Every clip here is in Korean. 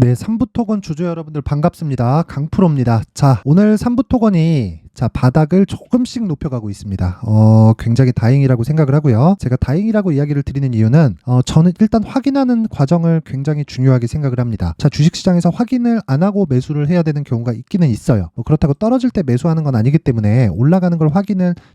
네, 삼부토건 주주 여러분들 반갑습니다. 강프로입니다. 자, 오늘 삼부토건이 바닥을 조금씩 높여가고 있습니다. 굉장히 다행이라고 생각을 하고요. 제가 다행이라고 이야기를 드리는 이유는 저는 일단 확인하는 과정을 굉장히 중요하게 생각을 합니다. 자, 주식시장에서 확인을 안 하고 매수를 해야 되는 경우가 있기는 있어요. 그렇다고 떨어질 때 매수하는 건 아니기 때문에 올라가는 걸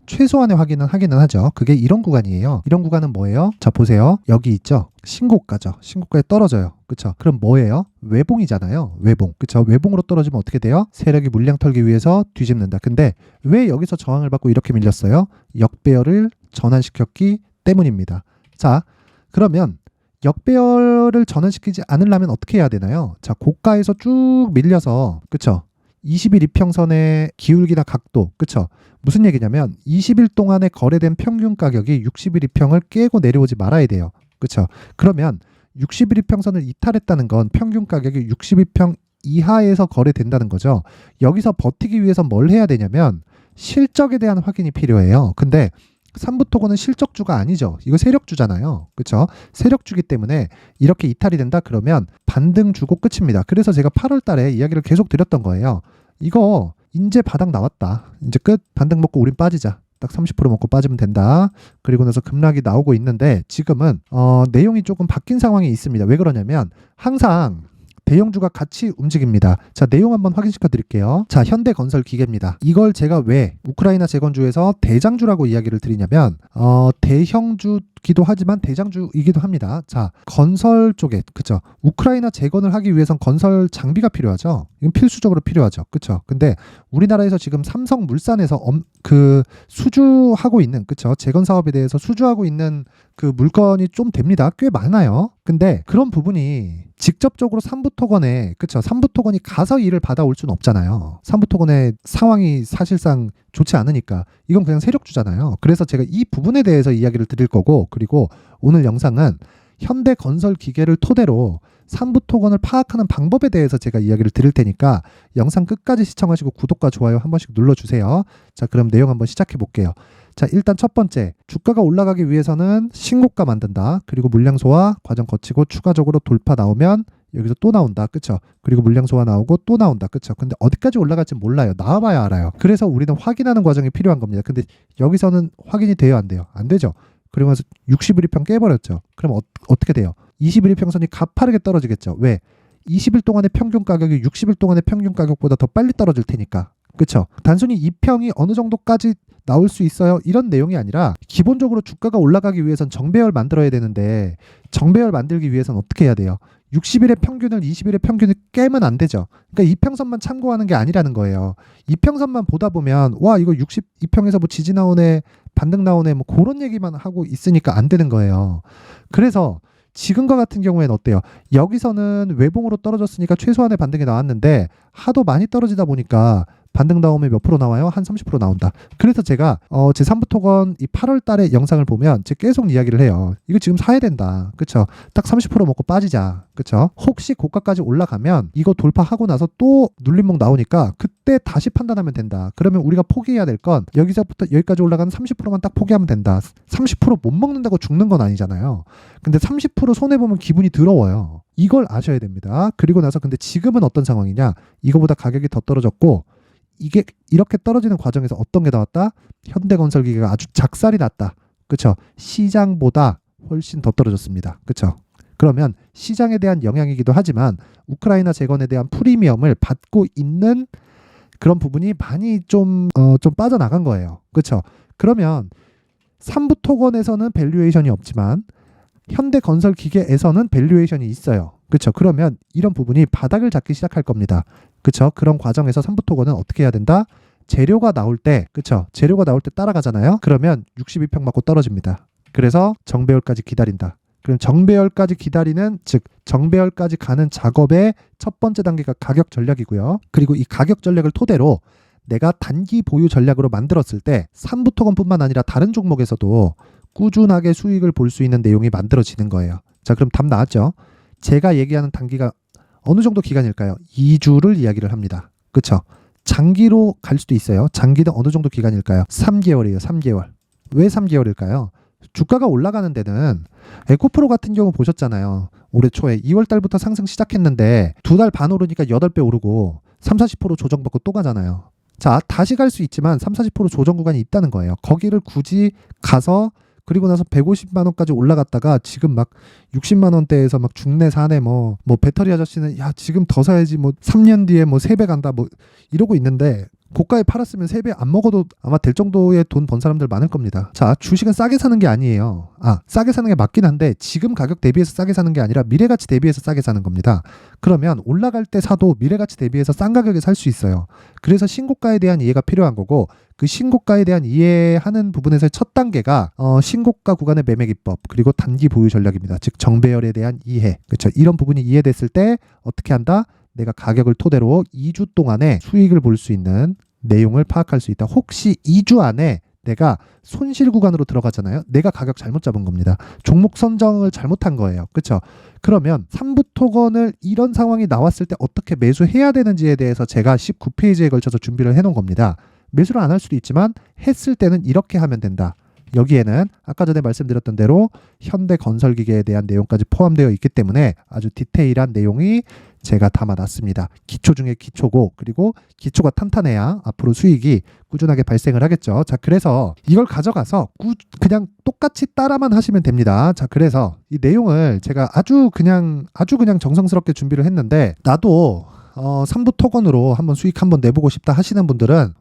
최소한의 확인은 하기는 하죠. 그게 이런 구간이에요. 이런 구간은 뭐예요? 자, 보세요. 여기 있죠. 신고가죠. 신고가에 떨어져요. 그쵸? 그럼 뭐예요? 외봉이잖아요. 외봉. 그쵸? 외봉으로 떨어지면 어떻게 돼요? 세력이 물량 털기 위해서 뒤집는다. 근데 왜 여기서 저항을 받고 이렇게 밀렸어요? 역배열을 전환시켰기 때문입니다. 자, 그러면 역배열을 전환시키지 않으려면 어떻게 해야 되나요? 자, 고가에서 쭉 밀려서, 그쵸? 20일 이평선의 기울기나 각도, 그쵸? 무슨 얘기냐면 20일 동안에 거래된 평균 가격이 60일 이평을 깨고 내려오지 말아야 돼요. 그쵸? 그러면 60일 이평선을 이탈했다는 건 평균 가격이 60일평 이하에서 거래된다는 거죠. 여기서 버티기 위해서 뭘 해야 되냐면 실적에 대한 확인이 필요해요. 근데 삼부토건은 실적주가 아니죠. 이거 세력주잖아요. 그쵸? 세력주기 때문에 이렇게 이탈이 된다 그러면 반등 주고 끝입니다. 그래서 제가 8월 달에 이야기를 계속 드렸던 거예요. 이거 이제 바닥 나왔다. 이제 끝. 반등 먹고 우린 빠지자. 딱 30% 먹고 빠지면 된다. 그리고 나서 급락이 나오고 있는데 지금은 내용이 조금 바뀐 상황이 있습니다. 왜 그러냐면 항상 대형주가 같이 움직입니다. 자, 내용 한번 확인시켜 드릴게요. 자, 현대건설기계입니다. 이걸 제가 왜 우크라이나 재건주에서 대장주라고 이야기를 드리냐면 대형주기도 하지만 대장주이기도 합니다. 자, 건설 쪽에, 그쵸? 우크라이나 재건을 하기 위해선 건설 장비가 필요하죠. 이건 필수적으로 필요하죠. 그쵸? 근데 우리나라에서 지금 삼성물산에서 수주하고 있는, 그쵸? 재건 사업에 대해서 수주하고 있는 그 물건이 좀 됩니다. 꽤 많아요. 근데 그런 부분이 직접적으로 삼부토건에, 그쵸? 삼부토건이 가서 일을 받아올 수는 없잖아요. 삼부토건의 상황이 사실상 좋지 않으니까 이건 그냥 세력주잖아요. 그래서 제가 이 부분에 대해서 이야기를 드릴 거고, 그리고 오늘 영상은 현대건설기계를 토대로 삼부토건을 파악하는 방법에 대해서 제가 이야기를 드릴 테니까 영상 끝까지 시청하시고 구독과 좋아요 한 번씩 눌러주세요. 자, 그럼 내용 한번 시작해 볼게요. 자, 일단 첫 번째, 주가가 올라가기 위해서는 신고가 만든다. 그리고 물량 소화 과정 거치고 추가적으로 돌파 나오면 여기서 또 나온다. 그쵸? 그리고 물량 소화 나오고 또 나온다. 그쵸? 근데 어디까지 올라갈지 몰라요. 나와봐야 알아요. 그래서 우리는 확인하는 과정이 필요한 겁니다. 근데 여기서는 확인이 돼요? 안 돼요? 안 되죠? 그러고 나서 60일 이평 깨버렸죠. 그럼 어떻게 돼요? 20일 이평선이 가파르게 떨어지겠죠. 왜? 20일 동안의 평균 가격이 60일 동안의 평균 가격보다 더 빨리 떨어질 테니까. 그쵸? 단순히 이평이 어느 정도까지 나올 수 있어요? 이런 내용이 아니라 기본적으로 주가가 올라가기 위해선 정배열 만들어야 되는데 정배열 만들기 위해선 어떻게 해야 돼요? 60일의 평균을 20일의 평균을 깨면 안 되죠. 그러니까 이평선만 참고하는 게 아니라는 거예요. 이평선만 보다 보면 와, 이거 62평에서 뭐 지지 나오네, 반등 나오네, 뭐 그런 얘기만 하고 있으니까 안 되는 거예요. 그래서 지금과 같은 경우에는 어때요? 여기서는 외봉으로 떨어졌으니까 최소한의 반등이 나왔는데 하도 많이 떨어지다 보니까 반등 나오면 몇 프로 나와요? 한 30% 나온다. 그래서 제가 제 삼부토건 이 8월 달에 영상을 보면 제가 계속 이야기를 해요. 이거 지금 사야 된다. 그쵸? 딱 30% 먹고 빠지자. 그쵸? 혹시 고가까지 올라가면 이거 돌파하고 나서 또 눌림목 나오니까 그때 다시 판단하면 된다. 그러면 우리가 포기해야 될 건 여기서부터 여기까지 올라가는 30%만 딱 포기하면 된다. 30%못 먹는다고 죽는 건 아니잖아요. 근데 30% 손해보면 기분이 더러워요. 이걸 아셔야 됩니다. 그리고 나서 근데 지금은 어떤 상황이냐? 이거보다 가격이 더 떨어졌고 이게 이렇게 떨어지는 과정에서 어떤 게 나왔다? 현대건설기계가 아주 작살이 났다. 그쵸? 시장보다 훨씬 더 떨어졌습니다. 그쵸? 그러면 시장에 대한 영향이기도 하지만 우크라이나 재건에 대한 프리미엄을 받고 있는 그런 부분이 많이 좀 빠져나간 거예요. 그쵸? 그러면 삼부토건에서는 밸류에이션이 없지만 현대건설기계에서는 밸류에이션이 있어요. 그쵸? 그러면 이런 부분이 바닥을 잡기 시작할 겁니다. 그쵸? 그런 과정에서 삼부토건은 어떻게 해야 된다? 재료가 나올 때, 그쵸? 재료가 나올 때 따라가잖아요? 그러면 62평 맞고 떨어집니다. 그래서 정배열까지 기다린다. 그럼 정배열까지 기다리는, 즉 정배열까지 가는 작업의 첫 번째 단계가 가격 전략이고요. 그리고 이 가격 전략을 토대로 내가 단기 보유 전략으로 만들었을 때 삼부토건뿐만 아니라 다른 종목에서도 꾸준하게 수익을 볼 수 있는 내용이 만들어지는 거예요. 자, 그럼 답 나왔죠? 제가 얘기하는 단기가 어느 정도 기간일까요? 2주를 이야기를 합니다. 그쵸? 장기로 갈 수도 있어요. 장기는 어느 정도 기간일까요? 3개월이에요. 3개월. 왜 3개월일까요? 주가가 올라가는 데는 에코프로 같은 경우 보셨잖아요. 올해 초에 2월 달부터 상승 시작했는데 2달 반 오르니까 8배 오르고 30-40% 조정받고 또 가잖아요. 자, 다시 갈 수 있지만 30-40% 조정 구간이 있다는 거예요. 거기를 굳이 가서 그리고 나서 150만 원까지 올라갔다가 지금 막 60만 원대에서 막 죽네 사네 뭐 배터리 아저씨는 야 지금 더 사야지 뭐 3년 뒤에 뭐 3배 간다 뭐 이러고 있는데 고가에 팔았으면 3배 안 먹어도 아마 될 정도의 돈 번 사람들 많을 겁니다. 자, 주식은 싸게 사는 게 아니에요. 싸게 사는 게 맞긴 한데 지금 가격 대비해서 싸게 사는 게 아니라 미래가치 대비해서 싸게 사는 겁니다. 그러면 올라갈 때 사도 미래가치 대비해서 싼 가격에 살 수 있어요. 그래서 신고가에 대한 이해가 필요한 거고 그 신고가에 대한 이해하는 부분에서의 첫 단계가 신고가 구간의 매매 기법 그리고 단기 보유 전략입니다. 즉 정배열에 대한 이해. 그렇죠. 이런 부분이 이해됐을 때 어떻게 한다? 내가 가격을 토대로 2주 동안에 수익을 볼 수 있는 내용을 파악할 수 있다. 혹시 2주 안에 내가 손실 구간으로 들어가잖아요. 내가 가격 잘못 잡은 겁니다. 종목 선정을 잘못한 거예요. 그렇죠? 그러면 3부 토건을 이런 상황이 나왔을 때 어떻게 매수해야 되는지에 대해서 제가 19페이지에 걸쳐서 준비를 해놓은 겁니다. 매수를 안 할 수도 있지만 했을 때는 이렇게 하면 된다. 여기에는 아까 전에 말씀드렸던 대로 현대건설기계에 대한 내용까지 포함되어 있기 때문에 아주 디테일한 내용이 제가 담아놨습니다. 기초 중에 기초고 그리고 기초가 탄탄해야 앞으로 수익이 꾸준하게 발생을 하겠죠. 자, 그래서 이걸 가져가서 그냥 똑같이 따라만 하시면 됩니다. 자, 그래서 이 내용을 제가 아주 그냥 정성스럽게 준비를 했는데 나도 3부 토건으로 한번 수익 한번 내보고 싶다 하시는 분들은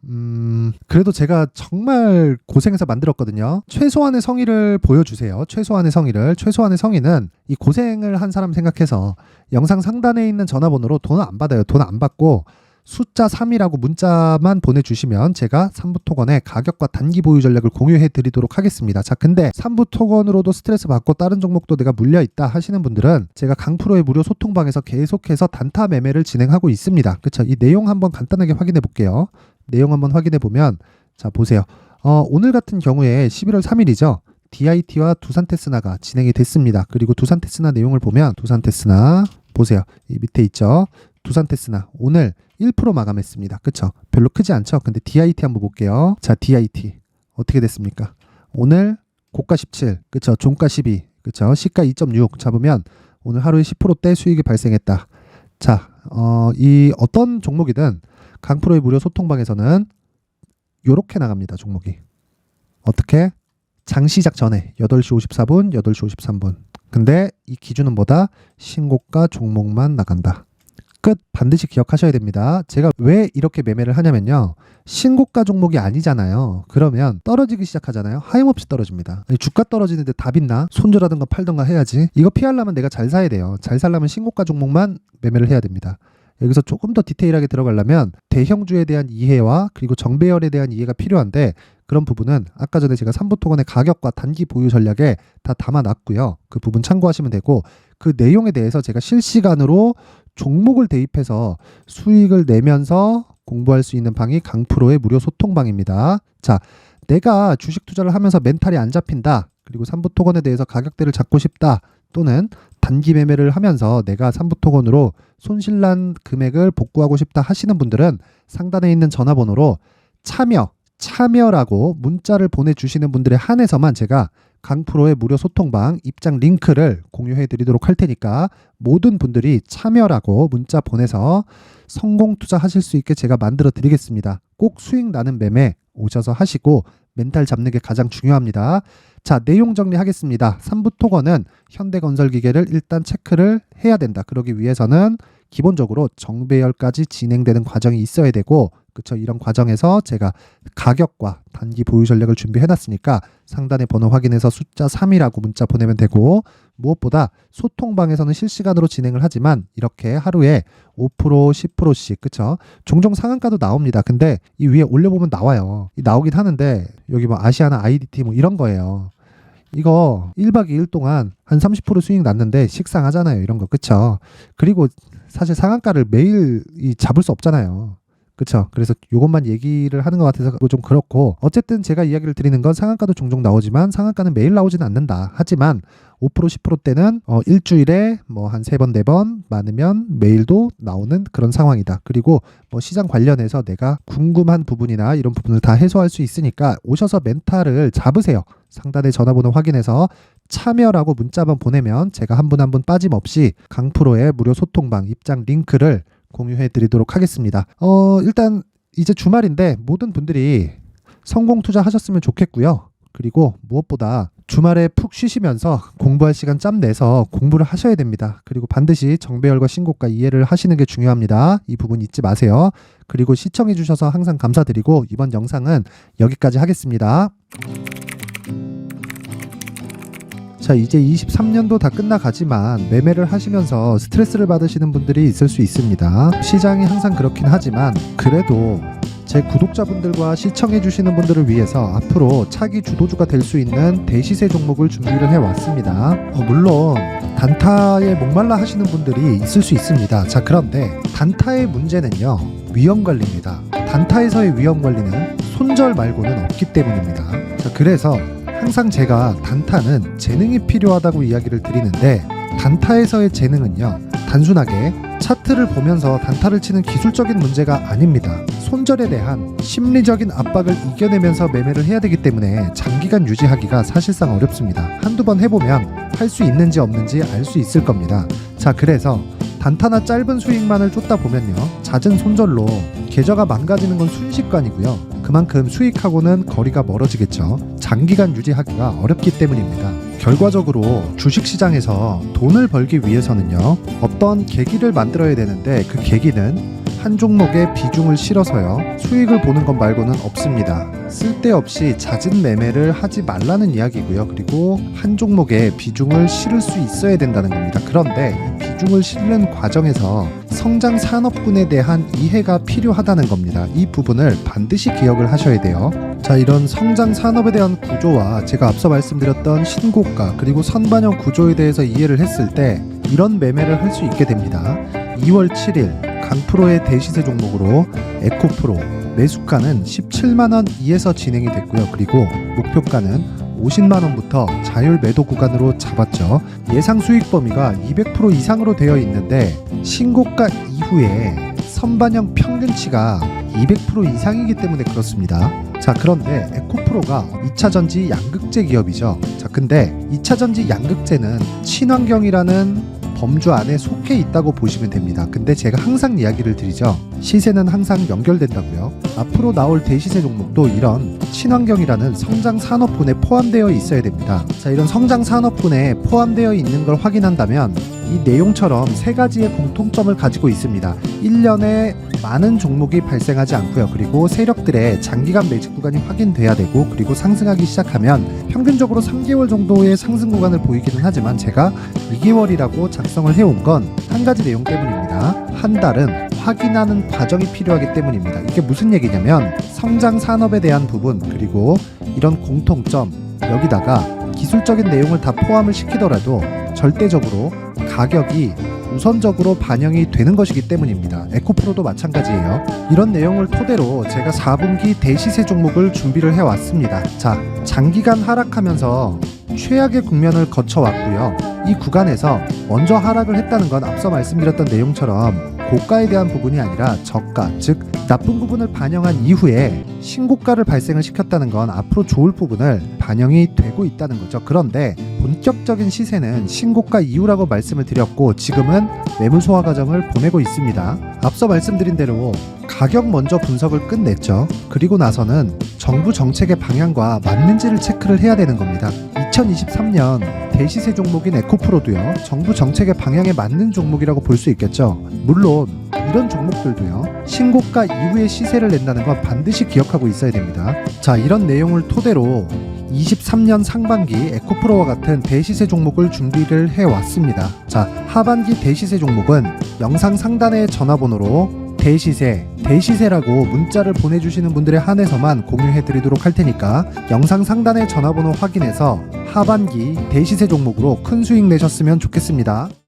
그래도 제가 정말 고생해서 만들었거든요. 최소한의 성의를 보여주세요. 최소한의 성의는 이 고생을 한 사람 생각해서 영상 상단에 있는 전화번호로 돈을 안 받아요. 돈 안 받고 숫자 3이라고 문자만 보내주시면 제가 3부 토건의 가격과 단기 보유 전략을 공유해 드리도록 하겠습니다. 자, 근데 3부 토건으로도 스트레스 받고 다른 종목도 내가 물려있다 하시는 분들은 제가 강프로의 무료 소통방에서 계속해서 단타 매매를 진행하고 있습니다. 그쵸? 이 내용 한번 간단하게 확인해 볼게요. 내용 한번 확인해 보면 자, 보세요. 오늘 같은 경우에 11월 3일이죠. DIT와 두산테스나가 진행이 됐습니다. 그리고 두산테스나 내용을 보면 두산테스나 보세요. 이 밑에 있죠. 두산테스나 오늘 1% 마감했습니다. 그쵸? 별로 크지 않죠? 근데 DIT 한번 볼게요. 자, DIT 어떻게 됐습니까? 오늘 고가 17, 그쵸? 종가 12, 그쵸? 시가 2.6 잡으면 오늘 하루에 10%대 수익이 발생했다. 자, 이 어떤 종목이든 강프로의 무료 소통방에서는 요렇게 나갑니다. 종목이 어떻게? 장시작 전에 8시 54분, 8시 53분. 근데 이 기준은 뭐다? 신고가 종목만 나간다. 끝. 반드시 기억하셔야 됩니다. 제가 왜 이렇게 매매를 하냐면요. 신고가 종목이 아니잖아요. 그러면 떨어지기 시작하잖아요. 하염없이 떨어집니다. 아니, 주가 떨어지는데 답 있나? 손절하든가 팔든가 해야지. 이거 피하려면 내가 잘 사야 돼요. 잘 살려면 신고가 종목만 매매를 해야 됩니다. 여기서 조금 더 디테일하게 들어가려면 대형주에 대한 이해와 그리고 정배열에 대한 이해가 필요한데 그런 부분은 아까 전에 제가 3부 토건의 가격과 단기 보유 전략에 다 담아놨고요. 그 부분 참고하시면 되고 그 내용에 대해서 제가 실시간으로 종목을 대입해서 수익을 내면서 공부할 수 있는 방이 강프로의 무료 소통방입니다. 자, 내가 주식 투자를 하면서 멘탈이 안 잡힌다. 그리고 3부 토건에 대해서 가격대를 잡고 싶다. 또는 단기 매매를 하면서 내가 3부 토건으로 손실난 금액을 복구하고 싶다 하시는 분들은 상단에 있는 전화번호로 참여라고 문자를 보내주시는 분들에 한해서만 제가 강프로의 무료 소통방 입장 링크를 공유해 드리도록 할 테니까 모든 분들이 참여라고 문자 보내서 성공 투자하실 수 있게 제가 만들어 드리겠습니다. 꼭 수익 나는 매매 오셔서 하시고 멘탈 잡는 게 가장 중요합니다. 자, 내용 정리하겠습니다. 3부 토건은 현대건설기계를 일단 체크를 해야 된다. 그러기 위해서는 기본적으로 정배열까지 진행되는 과정이 있어야 되고 그쵸? 이런 과정에서 제가 가격과 단기 보유 전략을 준비해 놨으니까 상단의 번호 확인해서 숫자 3이라고 문자 보내면 되고 무엇보다 소통방에서는 실시간으로 진행을 하지만 이렇게 하루에 5% 10%씩 그쵸? 종종 상한가도 나옵니다. 근데 이 위에 올려보면 나와요. 나오긴 하는데 여기 뭐 아시아나 IDT 뭐 이런 거예요. 이거 1박 2일 동안 한 30% 수익 났는데 식상하잖아요. 이런 거 그쵸? 그리고 사실 상한가를 매일 잡을 수 없잖아요. 그쵸? 그래서 요것만 얘기를 하는 것 같아서 좀 그렇고, 어쨌든 제가 이야기를 드리는 건 상한가도 종종 나오지만 상한가는 매일 나오지는 않는다. 하지만 5% 10% 때는 일주일에 뭐 한 3번 4번 많으면 매일도 나오는 그런 상황이다. 그리고 뭐 시장 관련해서 내가 궁금한 부분이나 이런 부분을 다 해소할 수 있으니까 오셔서 멘탈을 잡으세요. 상단에 전화번호 확인해서 참여라고 문자만 보내면 제가 한 분 한 분 빠짐없이 강프로의 무료 소통방 입장 링크를 공유해 드리도록 하겠습니다. 일단 이제 주말인데 모든 분들이 성공 투자하셨으면 좋겠고요. 그리고 무엇보다 주말에 푹 쉬시면서 공부할 시간 짬 내서 공부를 하셔야 됩니다. 그리고 반드시 정배열과 신고가 이해를 하시는 게 중요합니다. 이 부분 잊지 마세요. 그리고 시청해 주셔서 항상 감사드리고 이번 영상은 여기까지 하겠습니다. 자, 이제 23년도 다 끝나가지만 매매를 하시면서 스트레스를 받으시는 분들이 있을 수 있습니다. 시장이 항상 그렇긴 하지만 그래도 제 구독자분들과 시청해 주시는 분들을 위해서 앞으로 차기 주도주가 될 수 있는 대시세 종목을 준비를 해왔습니다. 물론 단타에 목말라 하시는 분들이 있을 수 있습니다. 자, 그런데 단타의 문제는요, 위험관리입니다. 단타에서의 위험관리는 손절 말고는 없기 때문입니다. 자, 그래서 항상 제가 단타는 재능이 필요하다고 이야기를 드리는데, 단타에서의 재능은요, 단순하게 차트를 보면서 단타를 치는 기술적인 문제가 아닙니다. 손절에 대한 심리적인 압박을 이겨내면서 매매를 해야 되기 때문에 장기간 유지하기가 사실상 어렵습니다. 한두 번 해보면 할 수 있는지 없는지 알 수 있을 겁니다. 자, 그래서 단타나 짧은 수익만을 쫓다 보면요, 잦은 손절로 계좌가 망가지는 건 순식간이고요. 그만큼 수익하고는 거리가 멀어지겠죠. 장기간 유지하기가 어렵기 때문입니다. 결과적으로 주식시장에서 돈을 벌기 위해서는요, 어떤 계기를 만들어야 되는데 그 계기는 한 종목에 비중을 실어서요, 수익을 보는 것 말고는 없습니다. 쓸데없이 잦은 매매를 하지 말라는 이야기고요. 그리고 한 종목에 비중을 실을 수 있어야 된다는 겁니다. 그런데 이 비중을 실는 과정에서 성장 산업군에 대한 이해가 필요하다는 겁니다. 이 부분을 반드시 기억을 하셔야 돼요. 자, 이런 성장 산업에 대한 구조와 제가 앞서 말씀드렸던 신고가 그리고 선반영 구조에 대해서 이해를 했을 때 이런 매매를 할 수 있게 됩니다. 2월 7일 강프로의 대시세 종목으로 에코프로 매수가는 17만원 이에서 진행이 됐고요. 그리고 목표가는 50만원부터 자율 매도 구간으로 잡았죠. 예상 수익 범위가 200% 이상으로 되어 있는데 신고가 이후에 선반영 평균치가 200% 이상이기 때문에 그렇습니다. 자, 그런데 에코프로가 2차전지 양극재 기업이죠. 자, 근데 2차전지 양극재는 친환경이라는 범주 안에 속해 있다고 보시면 됩니다. 근데 제가 항상 이야기를 드리죠. 시세는 항상 연결된다고요. 앞으로 나올 대시세 종목도 이런 친환경이라는 성장 산업군에 포함되어 있어야 됩니다. 자, 이런 성장 산업군에 포함되어 있는 걸 확인한다면 이 내용처럼 세 가지의 공통점을 가지고 있습니다. 1년에 많은 종목이 발생하지 않고요. 그리고 세력들의 장기간 매집 구간이 확인돼야 되고, 그리고 상승하기 시작하면 평균적으로 3개월 정도의 상승 구간을 보이기는 하지만 제가 2개월이라고 작성을 해온 건 한 가지 내용 때문입니다. 한 달은 확인하는 과정이 필요하기 때문입니다. 이게 무슨 얘기냐면 성장 산업에 대한 부분 그리고 이런 공통점, 여기다가 기술적인 내용을 다 포함을 시키더라도 절대적으로 가격이 우선적으로 반영이 되는 것이기 때문입니다. 에코프로도 마찬가지예요. 이런 내용을 토대로 제가 4분기 대시세 종목을 준비를 해왔습니다. 자, 장기간 하락하면서 최악의 국면을 거쳐왔고요. 이 구간에서 먼저 하락을 했다는 건 앞서 말씀드렸던 내용처럼 고가에 대한 부분이 아니라 저가, 즉 나쁜 부분을 반영한 이후에 신고가를 발생을 시켰다는 건 앞으로 좋을 부분을 반영이 되고 있다는 거죠. 그런데 본격적인 시세는 신고가 이후라고 말씀을 드렸고 지금은 매물 소화 과정을 보내고 있습니다. 앞서 말씀드린 대로 가격 먼저 분석을 끝냈죠. 그리고 나서는 정부 정책의 방향과 맞는지를 체크를 해야 되는 겁니다. 2023년 대시세 종목인 에코프로도요, 정부 정책의 방향에 맞는 종목이라고 볼 수 있겠죠. 물론 이런 종목들도요, 신고가 이후에 시세를 낸다는 건 반드시 기억하고 있어야 됩니다. 자, 이런 내용을 토대로 23년 상반기 에코프로와 같은 대시세 종목을 준비를 해왔습니다. 자, 하반기 대시세 종목은 영상 상단의 전화번호로 대시세라고 문자를 보내주시는 분들에 한해서만 공유해드리도록 할 테니까 영상 상단의 전화번호 확인해서 하반기 대시세 종목으로 큰 수익 내셨으면 좋겠습니다.